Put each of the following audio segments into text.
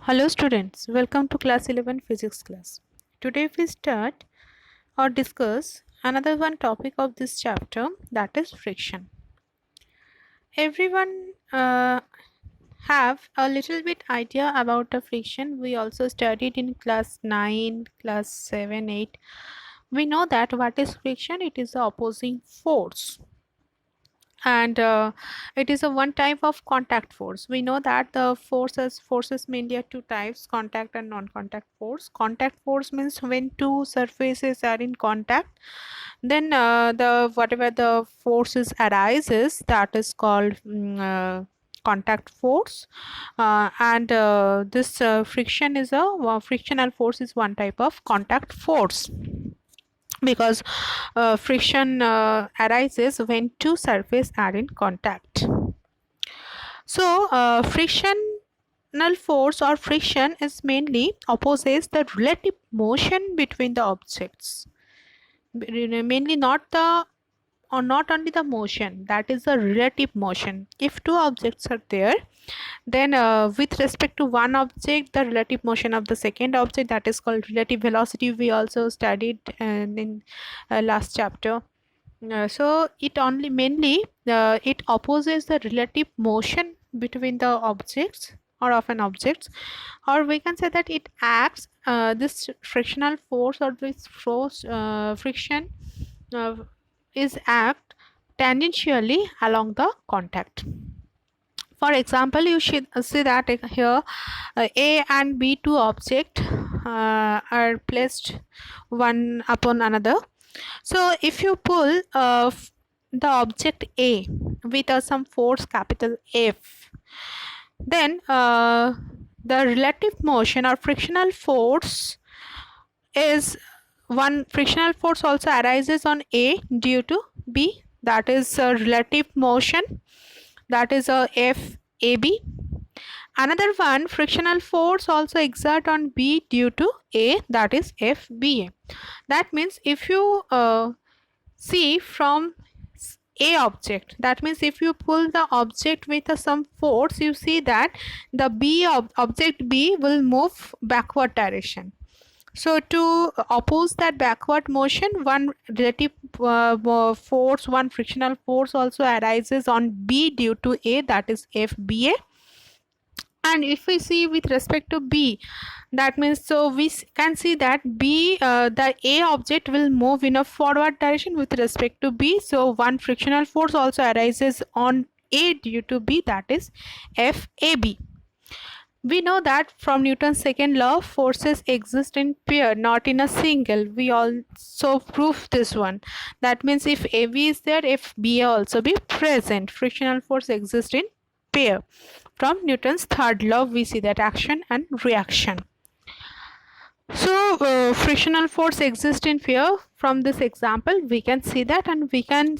Hello students, welcome to class 11 physics class. Today we start or discuss another one topic of this chapter, that is friction. Everyone have a little bit idea about the friction. We also studied in class 9, class 7, 8. We know that what is friction? It is the opposing force, and it is a one type of contact force. We know that the forces mainly are two types, contact and non-contact force. Contact force means when two surfaces are in contact, then the whatever the forces arises, that is called contact force. And this friction is a frictional force is one type of contact force, because friction arises when two surfaces are in contact. So frictional force or friction is mainly opposes the relative motion between the objects, mainly not the or not only the motion, that is the relative motion. If two objects are there, then with respect to one object, the relative motion of the second object, that is called relative velocity. We also studied in last chapter. So it only mainly it opposes the relative motion between the objects or of an object, or we can say that it acts this frictional force or this force friction uh, is act tangentially along the contact. For example, you should see that here A and B two object are placed one upon another. So if you pull the object A with some force capital F, then the relative motion or frictional force is one frictional force also arises on A due to B, that is a relative motion, that is a FAB. Another one frictional force also exert on B due to A, that is FBA. That means if you see from A object, that means if you pull the object with some force, you see that the object B will move backward direction. So to oppose that backward motion, one relative force, one frictional force also arises on B due to A, that is FBA. And if we see with respect to B, that means so we can see that B, the A object will move in a forward direction with respect to B. So one frictional force also arises on A due to B, that is FAB. We know that from Newton's second law, forces exist in pair, not in a single. We also prove this one. That means if AB is there, FBA also be present. Frictional force exists in pair. From Newton's third law, we see that action and reaction. So frictional force exists in pair. From this example, we can see that, and we can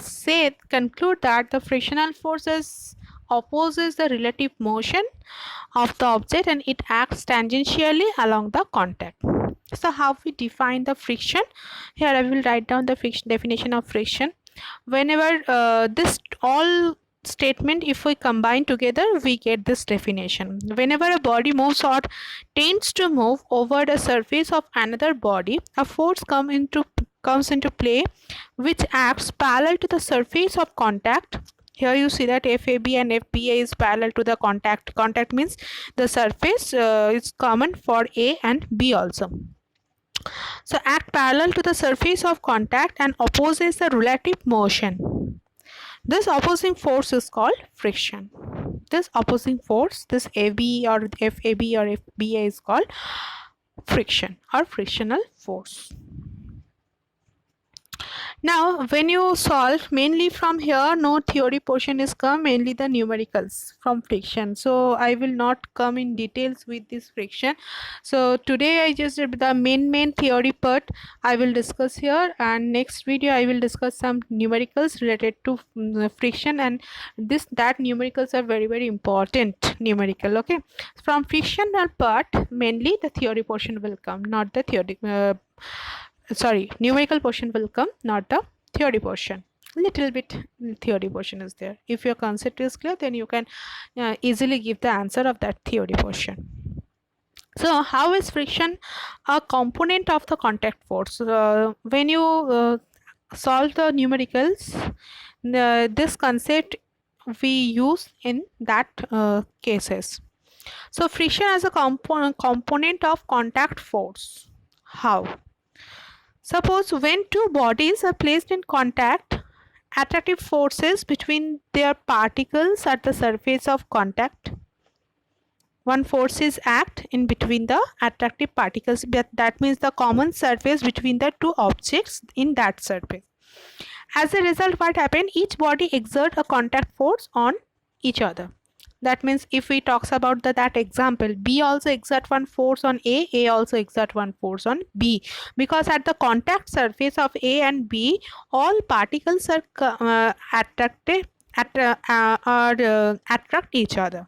conclude that the frictional forces opposes the relative motion of the object and it acts tangentially along the contact. So how we define the friction? Here I will write down the definition of friction. Whenever this all statement, if we combine together, we get this definition. Whenever a body moves or tends to move over the surface of another body, a force comes into play which acts parallel to the surface of contact. Here you see that FAB and FBA is parallel to the contact. Contact means the surface is common for A and B also. So act parallel to the surface of contact and opposes the relative motion. This opposing force is called friction. This opposing force, this AB or FAB or FBA is called friction or frictional force. Now when you solve, mainly from here no theory portion is come, mainly the numericals from friction. So I will not come in details with this friction. So today I just did the main theory part I will discuss here, and next video I will discuss some numericals related to friction, and that numericals are very important numerical. Okay, from frictional part mainly the theory portion will come, not the theory numerical portion will come, not the theory portion. Little bit theory portion is there. If your concept is clear, then you can easily give the answer of that theory portion. So how is friction a component of the contact force? When you solve the numericals, this concept we use in that cases. So friction as a component of contact force. How? Suppose when two bodies are placed in contact, attractive forces between their particles at the surface of contact. One force is act in between the attractive particles, but that means the common surface between the two objects in that surface. As a result, what happened? Each body exert a contact force on each other. That means if we talks about that example, B also exert one force on A also exert one force on B, because at the contact surface of A and B, all particles are attracted attract each other.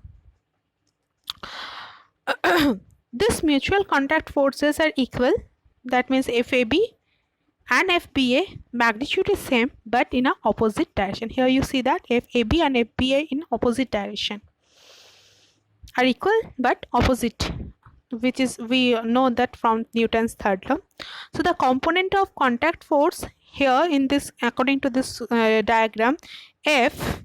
This mutual contact forces are equal. That means FAB and FBA magnitude is same but in a opposite direction. Here you see that FAB and FBA in opposite direction are equal but opposite, which is we know that from Newton's third law. So the component of contact force here in this, according to this diagram, F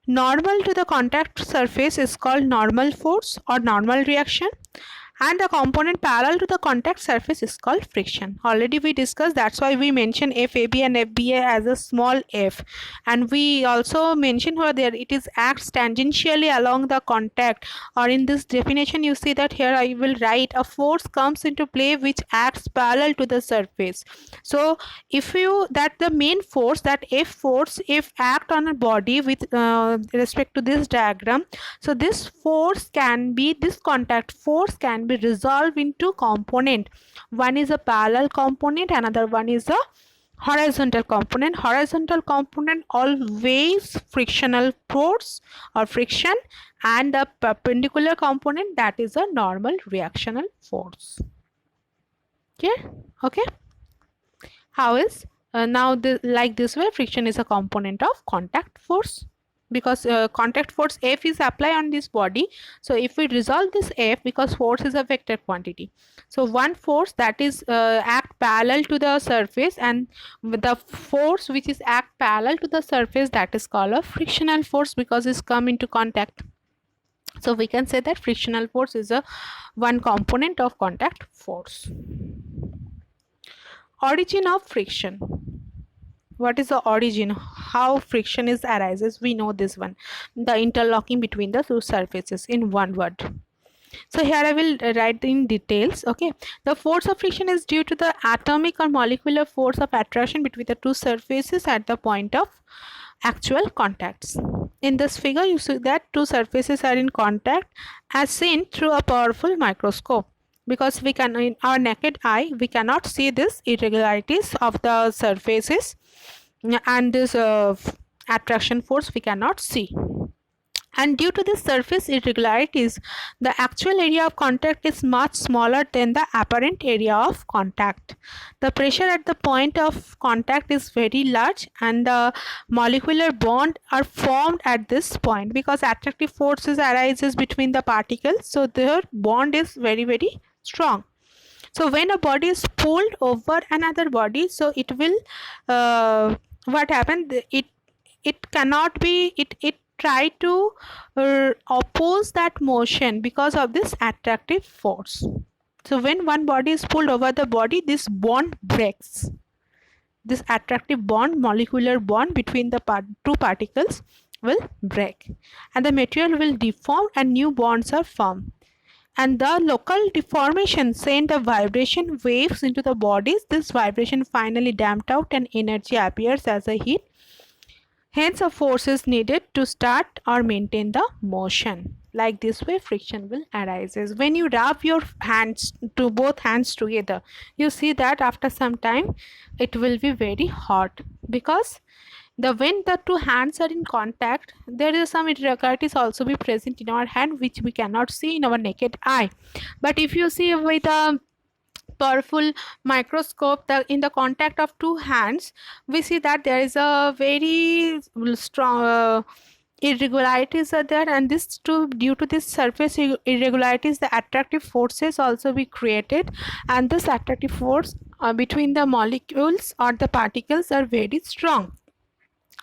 normal to the contact surface is called normal force or normal reaction, and the component parallel to the contact surface is called friction. Already we discussed, that's why we mention FAB and FBA as a small f, and we also mention over there it is acts tangentially along the contact, or in this definition you see that here I will write a force comes into play which acts parallel to the surface. So if you that the main force, that F force, if act on a body with respect to this diagram, so this force can be, this contact force can be resolved into component. One is a parallel component, another one is a horizontal component. Horizontal component always frictional force or friction, and the perpendicular component, that is a normal reactional force. Okay. How is now like this way friction is a component of contact force, because contact force F is applied on this body. So if we resolve this F, because force is a vector quantity, so one force that is act parallel to the surface, and the force which is act parallel to the surface, that is called a frictional force because it's come into contact. So we can say that frictional force is a one component of contact force. Origin of friction. What is the origin? How friction is arises? We know this one, the interlocking between the two surfaces, in one word. So here I will write in details. Okay, the force of friction is due to the atomic or molecular force of attraction between the two surfaces at the point of actual contacts. In this figure you see that two surfaces are in contact as seen through a powerful microscope, because we can, in our naked eye, we cannot see this irregularities of the surfaces, and this attraction force we cannot see. And due to this surface irregularities, the actual area of contact is much smaller than the apparent area of contact. The pressure at the point of contact is very large, and the molecular bond are formed at this point because attractive forces arises between the particles, so their bond is very strong. So when a body is pulled over another body, so it will what happened, it cannot be, it try to oppose that motion because of this attractive force. So when one body is pulled over the body, this bond breaks. This attractive bond, molecular bond between the two particles will break, and the material will deform and new bonds are formed. And the local deformation send the vibration waves into the bodies. This vibration finally damped out and energy appears as a heat. Hence, a force is needed to start or maintain the motion. Like this way, friction will arises. When you rub your hands to both hands together, you see that after some time, it will be very hot, because when the two hands are in contact, there is some irregularities also be present in our hand which we cannot see in our naked eye. But if you see with a powerful microscope, in the contact of two hands, we see that there is a very strong irregularities are there, and this too, due to this surface irregularities, the attractive forces also be created, and this attractive force between the molecules or the particles are very strong.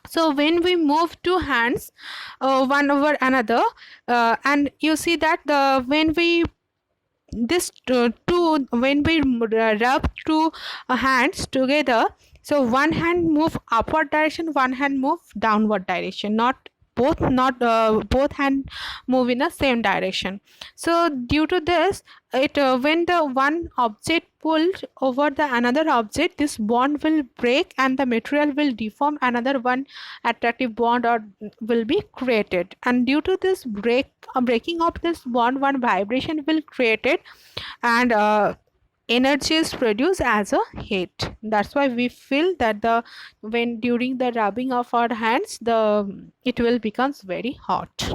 So when we move two hands one over another, and you see that the when we this two when we rub two hands together, so one hand move upward direction, one hand move downward direction, not both hand move in the same direction. So due to this, it when the one object pulled over the another object, this bond will break and the material will deform, another one attractive bond or will be created, and due to this breaking of this bond, one vibration will created, and energy is produced as a heat. That's why we feel that the when during the rubbing of our hands, the it will becomes very hot.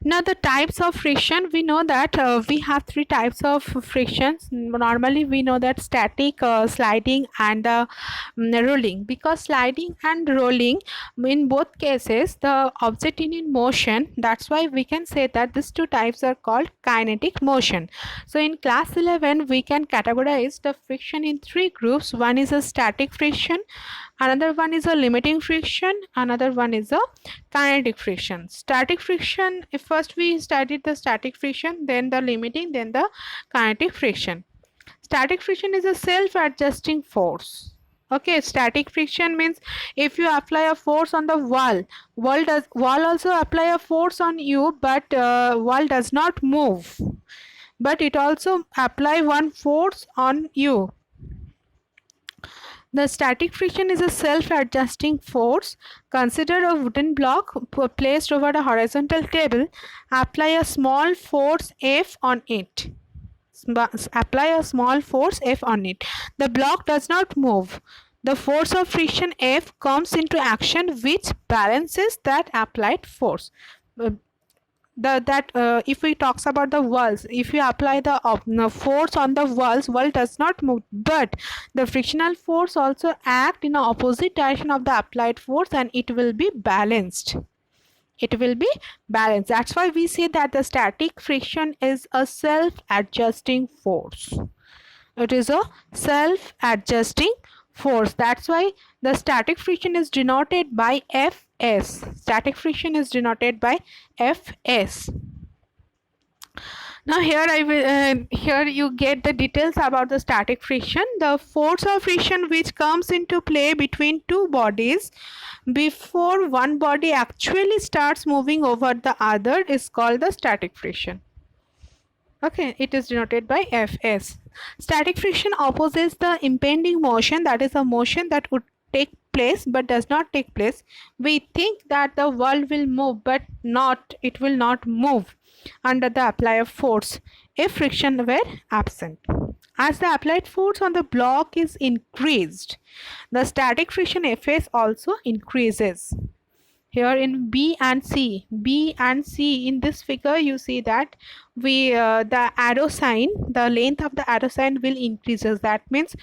Now the types of friction, we know that we have three types of frictions. Normally we know that static, sliding, and rolling. Because sliding and rolling, in both cases the object in motion, that's why we can say that these two types are called kinetic motion. So in class 11 we can categorize the friction in three groups. One is a static friction, another one is a limiting friction, another one is a kinetic friction. Static friction, if first we studied the static friction, then the limiting, then the kinetic friction. Static friction is a self-adjusting force. Okay, static friction means if you apply a force on the wall also apply a force on you, but wall does not move, but it also apply one force on you. The static friction is a self-adjusting force. Consider a wooden block placed over a horizontal table. Apply a small force F on it. Apply a small force F on it. The block does not move. The force of friction F comes into action, which balances that applied force. If we talks about the walls, if you apply the force on the wall does not move, but the frictional force also act in the opposite direction of the applied force, and it will be balanced. That's why we say that the static friction is a self-adjusting force. It is a self-adjusting force. That's why the static friction is denoted by Fs. Static friction is denoted by Fs. Now here you get the details about the static friction. The force of friction which comes into play between two bodies before one body actually starts moving over the other is called the static friction. Okay, it is denoted by Fs. Static friction opposes the impending motion, that is a motion that would take place but does not take place. We think that the world will move, but it will not move under the applied force if friction were absent. As the applied force on the block is increased, the static friction Fs also increases. Here in B and C in this figure, you see that the arrow sign, the length of the arrow sign will increases. That means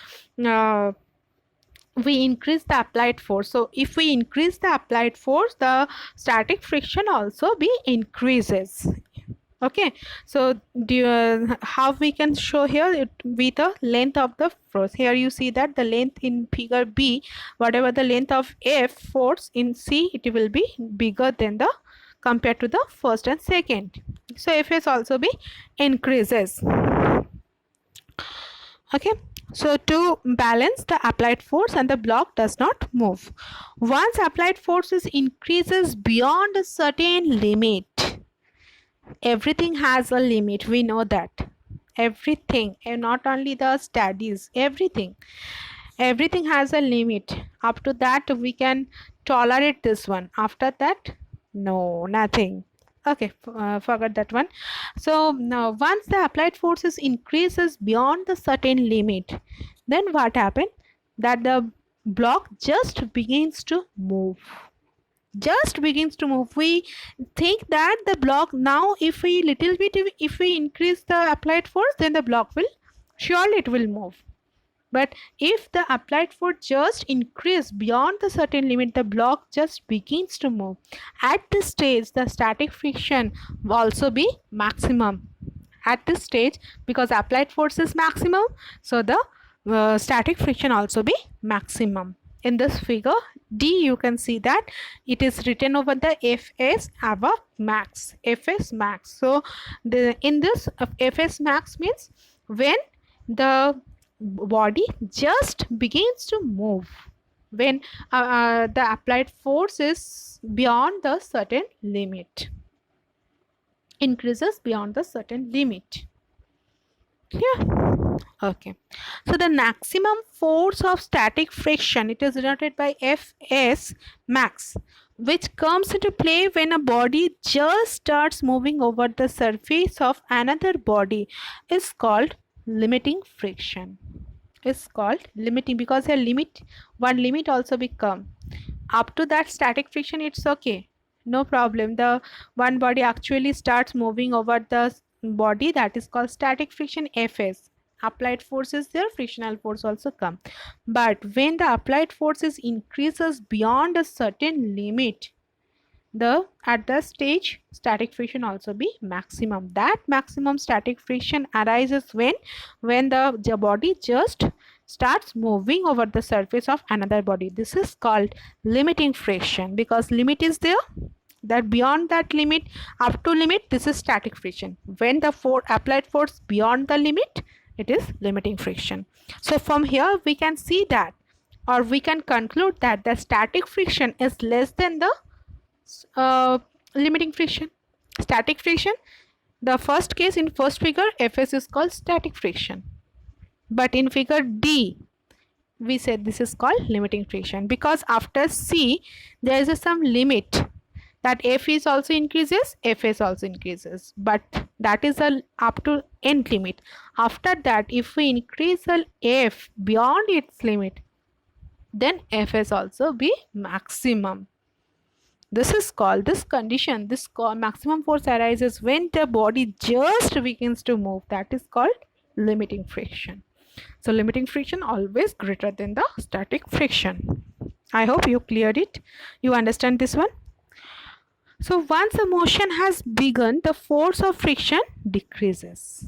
we increase the applied force. So if we increase the applied force, the static friction also be increases. Okay, so how we can show here it with the length of the force. Here you see that the length in figure B, whatever the length of F force in C, it will be bigger than the compared to the first and second. So Fs also be increases. Okay, so to balance the applied force and the block does not move. Once applied forces increases beyond a certain limit, everything has a limit, we know that. Everything, and not only the studies, everything has a limit. Up to that we can tolerate this one, after that no, nothing. Okay, forget that one. So now once the applied forces increases beyond the certain limit, then what happened, that the block just begins to move. We think that the block now, if we increase the applied force, then the block will surely it will move. But if the applied force just increase beyond the certain limit, the block just begins to move. At this stage, the static friction will also be maximum. At this stage, because applied force is maximum, so the static friction also be maximum. In this figure D, you can see that it is written over the Fs above max, Fs max. So in this Fs max means when the body just begins to move, when the applied force is beyond the certain limit, increases beyond the certain limit. Yeah. Okay. So the maximum force of static friction, it is denoted by Fs max, which comes into play when a body just starts moving over the surface of another body, is called limiting friction. Is called limiting, because a limit, one limit also become. Up to that static friction, it's okay, no problem. The one body actually starts moving over the body, that is called static friction, Fs. Applied force is there, frictional force also come. But when the applied forces increases beyond a certain limit, at the stage static friction also be maximum. That maximum static friction arises when the body just starts moving over the surface of another body. This is called limiting friction, because limit is there, that beyond that limit, up to limit, this is static friction. When the applied force beyond the limit, it is limiting friction. So from here we can see that, or we can conclude that the static friction is less than the limiting friction. Static friction, the first case in first figure, Fs is called static friction, but in figure D we said this is called limiting friction, because after C there is some limit that F is also increases, Fs also increases, but that is up to end limit. After that, if we increase the F beyond its limit, then Fs also be maximum. This is called, this condition, this maximum force arises when the body just begins to move, that is called limiting friction. So limiting friction always greater than the static friction. I hope you cleared it, you understand this one. So once a motion has begun, the force of friction decreases.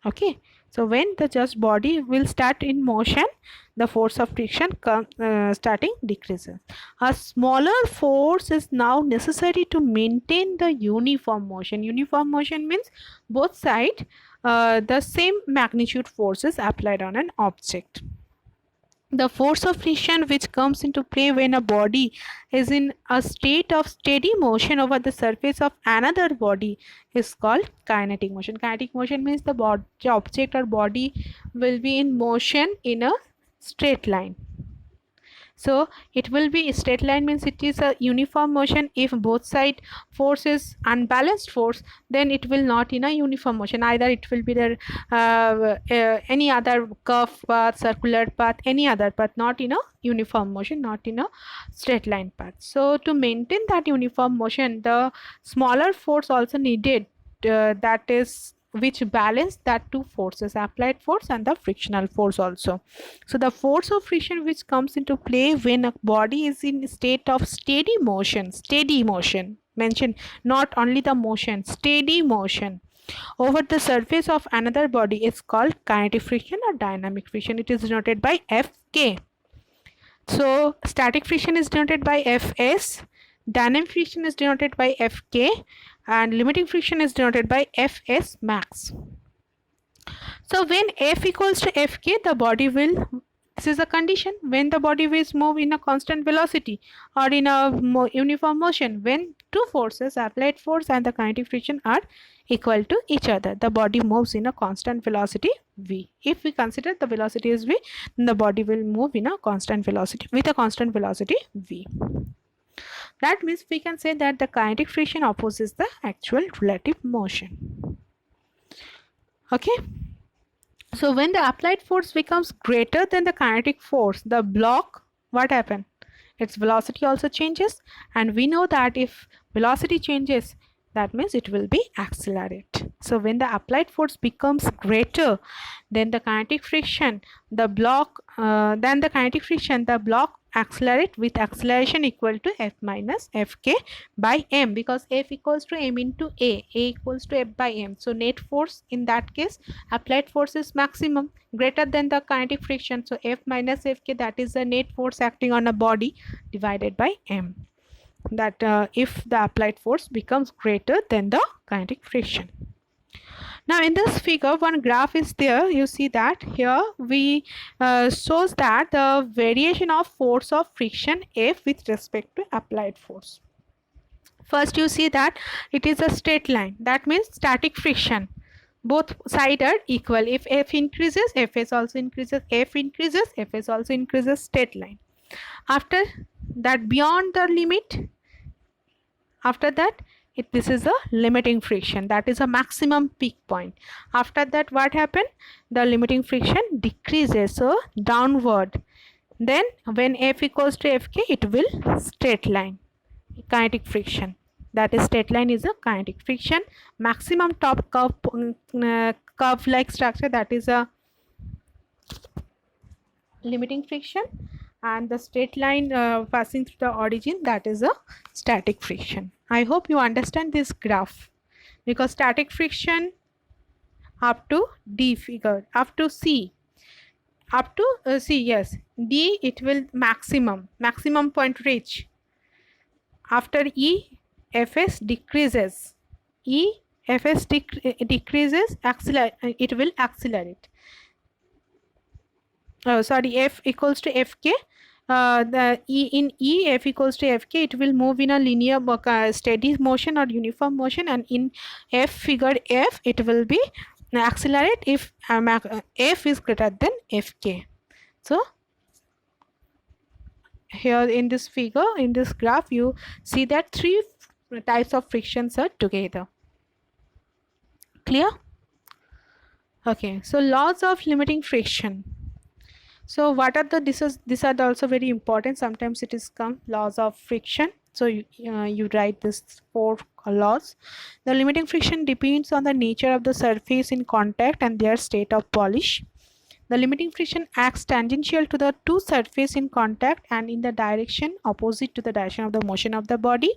Okay, so when the just body will start in motion, the force of friction starting decreases. A smaller force is now necessary to maintain the uniform motion. Uniform motion means both sides the same magnitude force is applied on an object. The force of friction which comes into play when a body is in a state of steady motion over the surface of another body is called kinetic motion. Kinetic motion means the object or body will be in motion in a straight line. So it will be a straight line, means it is a uniform motion. If both side force is unbalanced force, then it will not in a uniform motion. Either it will be there any other curve path, circular path, any other path, not in a uniform motion, not in a straight line path. So to maintain that uniform motion, the smaller force also needed, that is which balance that two forces, applied force and the frictional force also. So the force of friction which comes into play when a body is in state of steady motion, mention not only the motion, steady motion over the surface of another body is called kinetic friction or dynamic friction. It is denoted by Fk. So static friction is denoted by Fs, dynamic friction is denoted by Fk, and limiting friction is denoted by Fs max. So when F equals to Fk, the body will, this is a condition when the body will move in a constant velocity or in a uniform motion, when two forces, applied force and the kinetic friction, are equal to each other. The body moves in a constant velocity v. If we consider the velocity is v, then the body will move in a constant velocity, with a constant velocity v. That means we can say that the kinetic friction opposes the actual relative motion. Okay. So when the applied force becomes greater than the kinetic force, the block, what happened? Its velocity also changes, and we know that if velocity changes, that means it will be accelerate. So when the applied force becomes greater than the kinetic friction, the block accelerate with acceleration equal to F minus Fk by m, because F equals to m into A equals to F by m. So net force in that case, applied force is maximum, greater than the kinetic friction. So F minus Fk, that is the net force acting on a body, divided by m. That if the applied force becomes greater than the kinetic friction. Now in this figure, one graph is there. You see that here we shows that the variation of force of friction F with respect to applied force. First you see that it is a straight line. That means static friction. Both sides are equal. If F increases, Fs also increases. F increases, Fs also increases. Straight line. After that, beyond the limit, after that, this is a limiting friction, that is a maximum peak point. After that, what happened? The limiting friction decreases, so downward. Then when F equals to Fk, it will straight line, kinetic friction. That is, straight line is a kinetic friction. Maximum top curve like structure, that is a limiting friction, and the straight line passing through the origin, that is a static friction. I hope you understand this graph, because static friction up to D figure, up to C, up to C, yes, D it will maximum point reach. After E, Fs decreases. E, Fs decreases, it will accelerate. F equals to Fk. The F equals to Fk, it will move in a linear steady motion or uniform motion, and in F figure F, it will be accelerate if F is greater than Fk. So here in this figure, in this graph, you see that three types of frictions are together. Clear? Okay, so laws of limiting friction. So what are these are also very important. Sometimes it is come laws of friction. So you write this 4 laws. The limiting friction depends on the nature of the surface in contact and their state of polish. The limiting friction acts tangential to the two surfaces in contact and in the direction opposite to the direction of the motion of the body.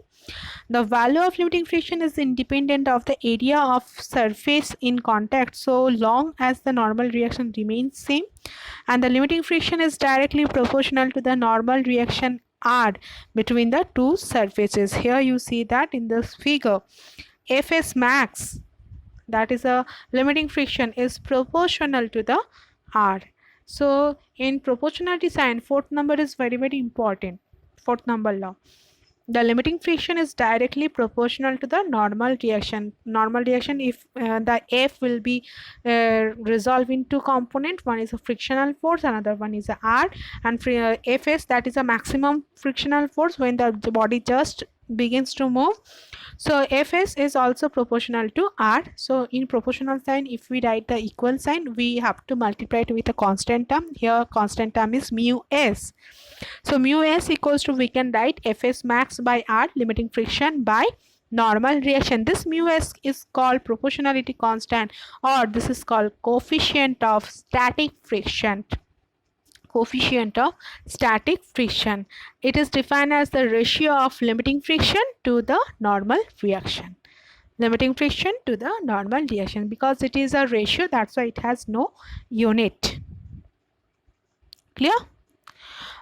The value of limiting friction is independent of the area of surface in contact so long as the normal reaction remains same, and the limiting friction is directly proportional to the normal reaction R between the two surfaces. Here you see that in this figure, Fs max, that is a limiting friction, is proportional to the R. So in proportionality sign, fourth number is very important. Fourth number law. The limiting friction is directly proportional to the normal reaction. Normal reaction, if the F will be resolved in two components, one is a frictional force, another one is a R, and Fs, that is a maximum frictional force when the body just begins to move. So Fs is also proportional to R. So in proportional sign, if we write the equal sign, we have to multiply it with a constant term. Here constant term is mu s. So mu s equals to, we can write Fs max by R, limiting friction, by normal reaction. This mu s is called proportionality constant, or this is called coefficient of static friction. Coefficient of static friction. It is defined as the ratio of limiting friction to the normal reaction. Limiting friction to the normal reaction, because it is a ratio, that's why it has no unit. Clear?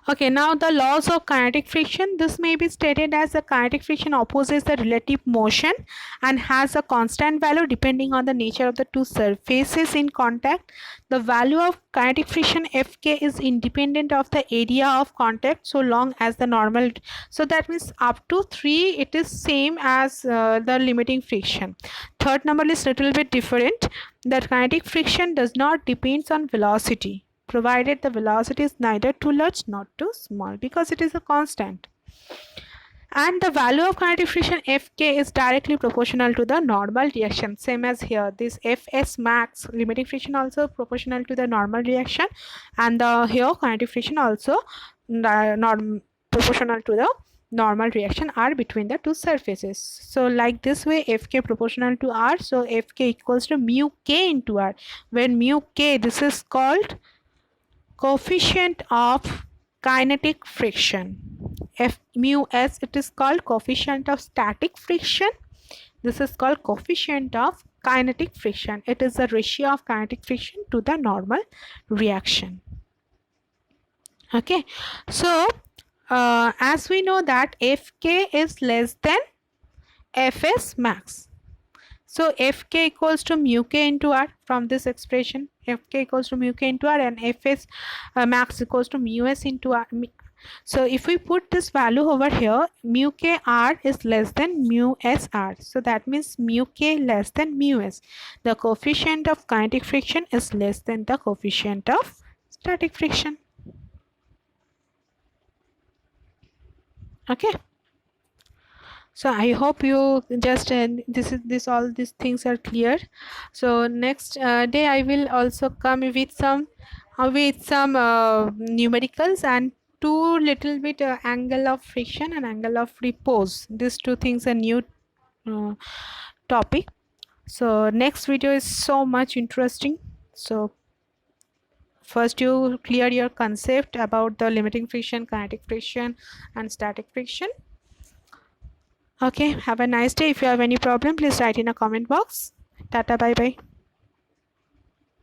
Okay, now the laws of kinetic friction. This may be stated as the kinetic friction opposes the relative motion and has a constant value depending on the nature of the two surfaces in contact. The value of kinetic friction Fk is independent of the area of contact so long as the normal. So that means up to 3 it is same as the limiting friction. Third number is little bit different. The kinetic friction does not depends on velocity, provided the velocity is neither too large nor too small, because it is a constant. And the value of kinetic friction Fk is directly proportional to the normal reaction, same as here. This Fs max, limiting friction, also proportional to the normal reaction, and the here kinetic friction also proportional to the normal reaction r between the two surfaces. So like this way, Fk proportional to r, so Fk equals to mu k into r. When mu k, this is called coefficient of kinetic friction. F mu s, it is called coefficient of static friction. This is called coefficient of kinetic friction. It is the ratio of kinetic friction to the normal reaction. Okay, so as we know that Fk is less than Fs max. So Fk equals to mu k into r from this expression. Fk equals to mu k into r, and Fs max equals to mu s into r. So if we put this value over here, mu k r is less than mu s r. So that means mu k less than mu s. The coefficient of kinetic friction is less than the coefficient of static friction. Okay. So I hope you just all these things are clear. So next day I will also come with some numericals and two little bit angle of friction and angle of repose. These two things are new topic. So next video is so much interesting. So first you clear your concept about the limiting friction, kinetic friction and static friction. Okay, have a nice day. If you have any problem, please write in a comment box. Tata, bye bye.